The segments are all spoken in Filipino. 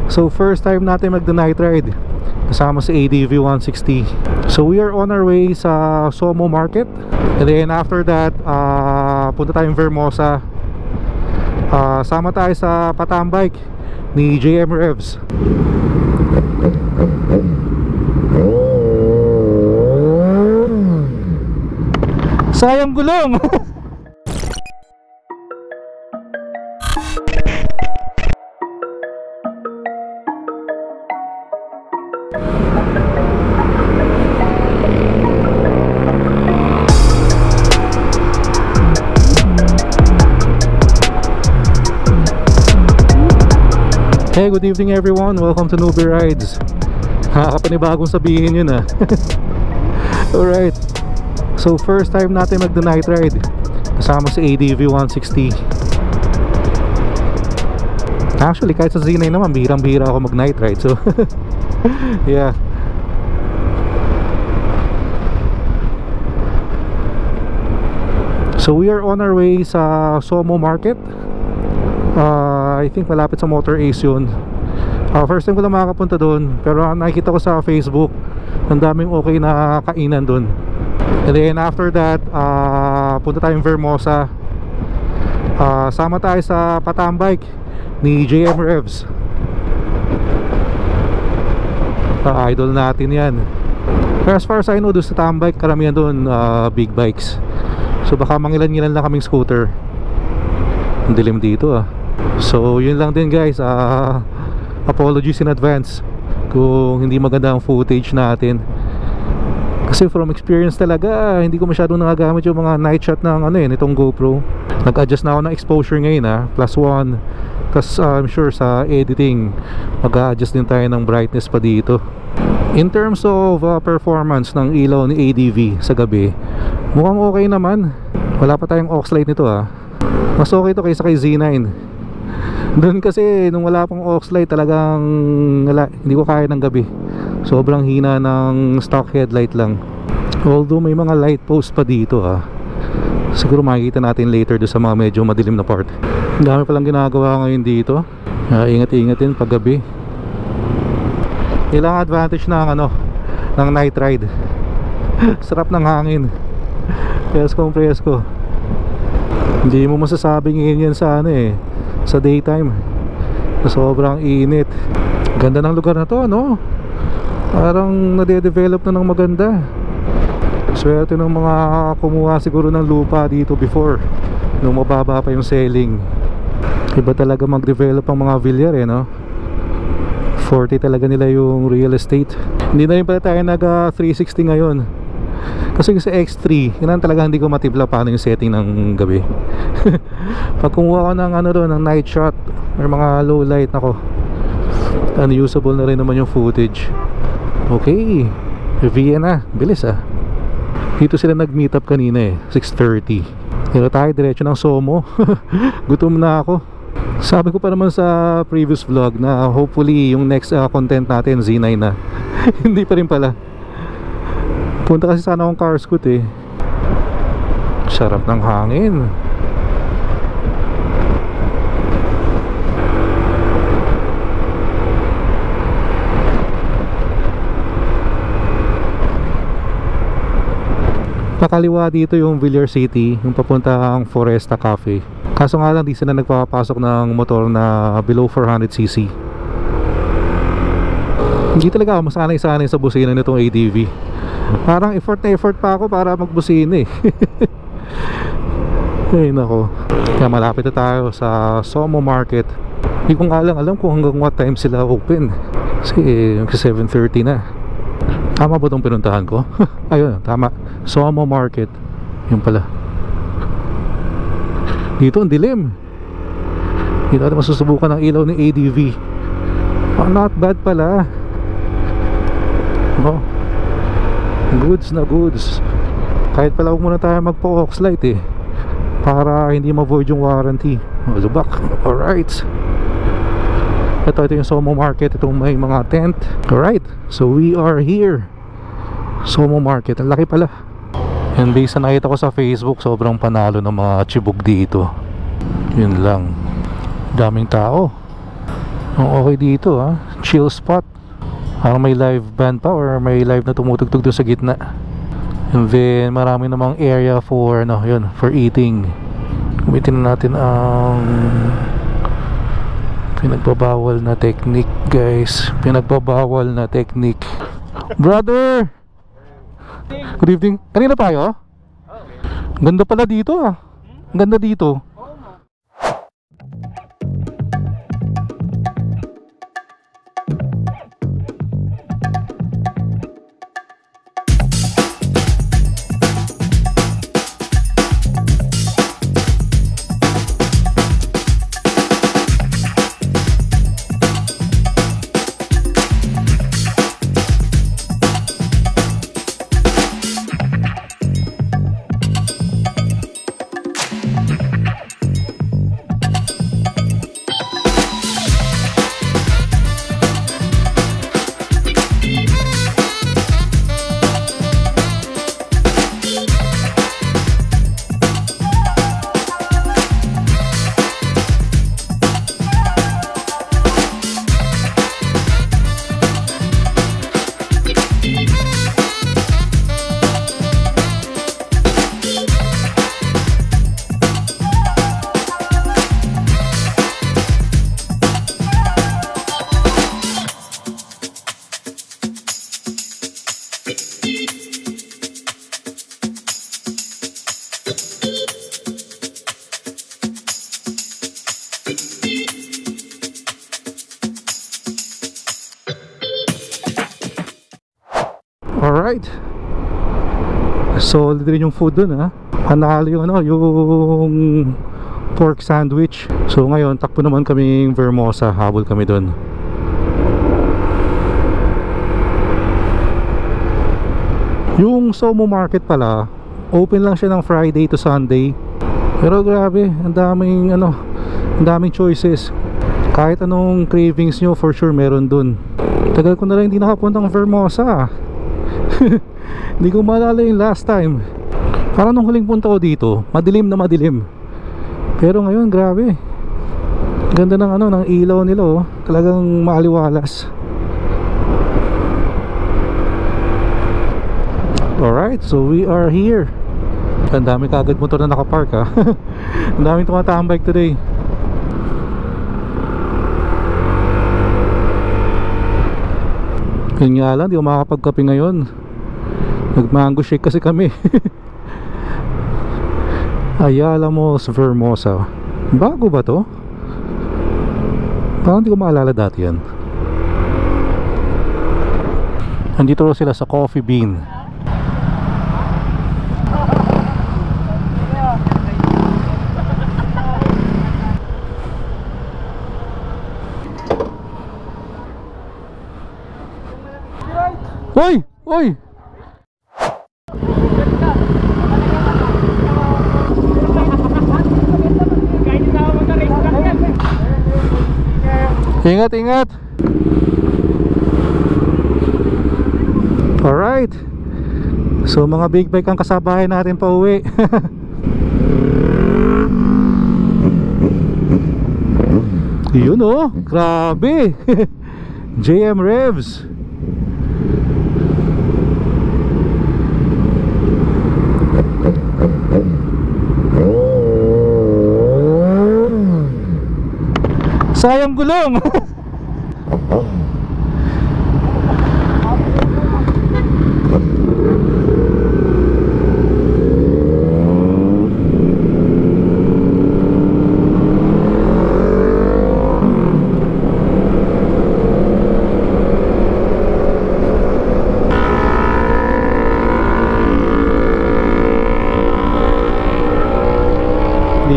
So first time natin mag-night ride kasama si ADV 160. So we are on our way sa Somo Market, and then after that punta tayong Vermosa. Sama tayo sa Patambike ni JM Revs. Sayang gulong. Hey, good evening everyone. Welcome to Newbie Rides. Nakakapanibagong sabihin yun ah. Alright. So first time natin mag-night ride kasama si ADV 160. Actually kahit sa Z9 naman bihirang-bihira ako mag-night ride. So yeah. So we are on our way sa Somo Market. I think malapit sa Motor Ace yun. First time ko lang makakapunta doon, pero nakikita ko sa Facebook ang daming okay na kainan doon. And then after that punta tayong Vermosa. Sama tayo sa Patambike ni JM Revs. Idol natin yan. Pero as far as I know, doon sa Tambike karamihan doon big bikes. So baka mangilan-ngilan lang kaming scooter. Ang dilim dito ah. So yun lang din guys. Apologies in advance kung hindi maganda ang footage natin. Kasi from experience talaga, hindi ko masyadong nagagamit yung mga night shot ng nitong GoPro. Nag-adjust na ako ng exposure ngayon +1. Tapos I'm sure sa editing mag-adjust din tayo ng brightness pa dito. In terms of performance ng ilaw ni ADV sa gabi, mukhang okay naman. Wala pa tayong aux light nito Mas okay to kaysa kay Z9. Doon kasi nung wala pang aux light talagang hindi ko kaya ng gabi. Sobrang hina ng stock headlight lang. Although may mga light post pa dito siguro makikita natin later doon sa mga medyo madilim na part. Ang dami palang ginagawa ngayon dito. Ingat-ingat din pag gabi. Ilang advantage ng night ride. Sarap ng hangin. Presko. Hindi mo masasabing yan sa sa daytime. Sobrang init. Ganda ng lugar na to, parang nade-develop na ng maganda. Swerte ng mga kumuha siguro ng lupa dito before, nung mababa pa yung selling. Iba talaga mag-develop ang mga Villar 40 talaga nila yung real estate. Hindi na rin pala tayo nag 360 ngayon. Kasi sa X3, yun talaga hindi ko matibla paano yung setting ng gabi. Pag kumuha ko ng ng night shot or mga low light, unusable na rin naman yung footage. Okay, Vienna, bilis Dito sila nag-meet up kanina 6:30. Pero tayo diretso ng Somo. Gutom na ako. Sabi ko pa naman sa previous vlog na hopefully yung next content natin Z9 na. Hindi pa rin pala. Punta kasi sana akong car scoot Sarap ng hangin. Pakaliwa dito yung Villar City, yung papuntang Foresta Cafe. Kaso nga lang di sila nagpapasok ng motor na below 400cc. Hindi talaga ako masanay-sanay sa busina nitong ADV. Parang effort pa ako para magbusina Ay nako. Kaya malapit na tayo sa Somo Market. Hindi ko nga alam kung hanggang what time sila open. Kasi 7:30 na. Tama ba itong pinuntahan ko? Ayun, tama. Somo Market. Yung pala. Dito ang dilim. Dito natin masusubukan ang ilaw ni ADV. Not bad pala. Goods na goods. Kahit pala huwag muna tayo magpa-aux light para hindi ma-void yung warranty. Lubak. Alright. Ito yung Somo Market. Itong may mga tent. Alright, so we are here. Somo Market. Ang laki pala. And based na nakita ko sa Facebook, sobrang panalo ng mga chibog dito. Yun lang. Daming tao. Ang okay dito ha, chill spot. Parang may live band pa or may live na tumutugtog doon sa gitna. And then marami namang area for ano, yun, for eating. Gamitin natin ang pinagbabawal na technique, guys. Pinagbabawal na technique. Brother! Good evening. Kanina pa kayo? Ganda pala dito ah. Ganda dito. Alright. Solid rin yung food dun ha. Panalo yung ano, yung pork sandwich. So ngayon, takbo naman kaming Vermosa. Habol kami dun. Yung Somo Market pala, open lang siya ng Friday to Sunday. Pero grabe, ang daming ano, ang daming choices. Kahit anong cravings nyo, for sure meron dun. Tagal ko na lang hindi nakapunta ng Vermosa. Hindi ko maalala yung last time. Parang nung huling punta ko dito, madilim na madilim. Pero ngayon, grabe. Ganda ng ano, ng ilaw nila oh. Talagang maaliwalas. Alright, so we are here. Ang dami kagad motor na nakapark ha. Ang daming tumatambike today. Yun nga lang, di ko makakapagkape ngayon. Nag-mango shake kasi kami. Ayala Malls Vermosa. Bago ba to? Parang di ko maalala dati yan. Andito sila sa Coffee Bean. Oy! Oy! Ingat, ingat! Alright. So mga big bike ang kasabayan natin pa uwi. Yun oh, grabe. JM Revs. Sayang gulong.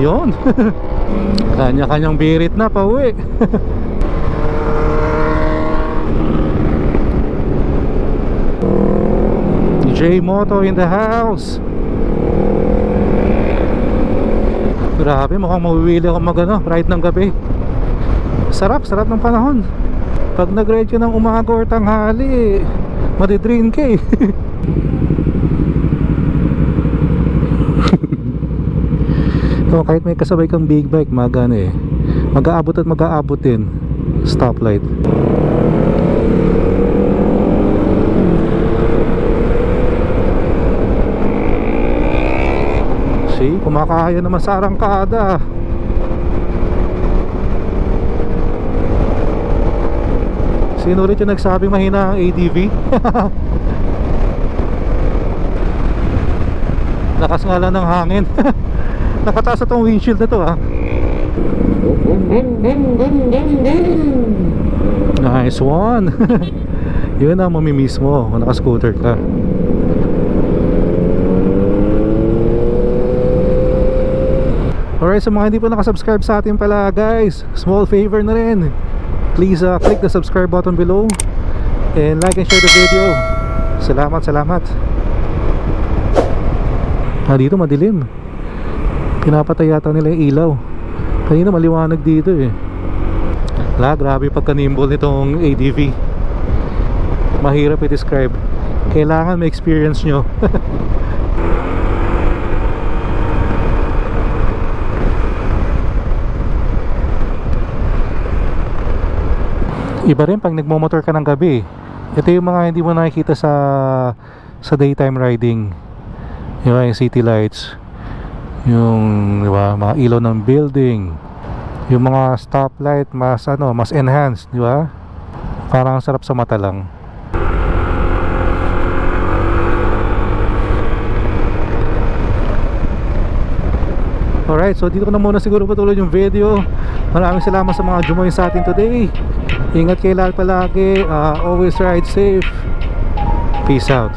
Yun. Kanya-kanyang birit na pa uwi. J Moto in the house. Grabe, mukhang mawiwili ako magano, ride ng gabi. Sarap, sarap ng panahon. Pag nag-ride ka ng umaga or tanghali, madidrain ka eh. So, kahit may kasabay kang big bike, magano eh, mag-aabot at mag-aabot din. stoplight. See, kumakaya naman sa arangkada. Sino ulit yung nagsabing mahina ang ADV? Lakas nga lang ng hangin. Nakataas na tong windshield na to, ha. Nice one. Yun ang mamimiss mo kung naka-scooter ka. Alright, sa mga hindi pa nakasubscribe sa atin pala guys, small favor na rin. Please click the subscribe button below and like and share the video. Salamat, salamat. Dito madilim. Pinapatay yata nila yung ilaw. Kanina maliwanag dito eh. Grabe pagka-nimble nitong ADV. Mahirap i-describe. Kailangan may experience nyo. Iba rin pag nagmomotor ka ng gabi. Ito yung mga hindi mo nakikita sa daytime riding. Yung city lights, yung diba, mga ilaw ng building, yung mga stoplight mas mas enhanced, di ba? Parang sarap sa mata lang. Alright, so dito ko na muna siguro patuloy yung video. Maraming salamat sa mga jumoy sa atin today. Ingat kayo lahat palagi. Always ride safe. Peace out.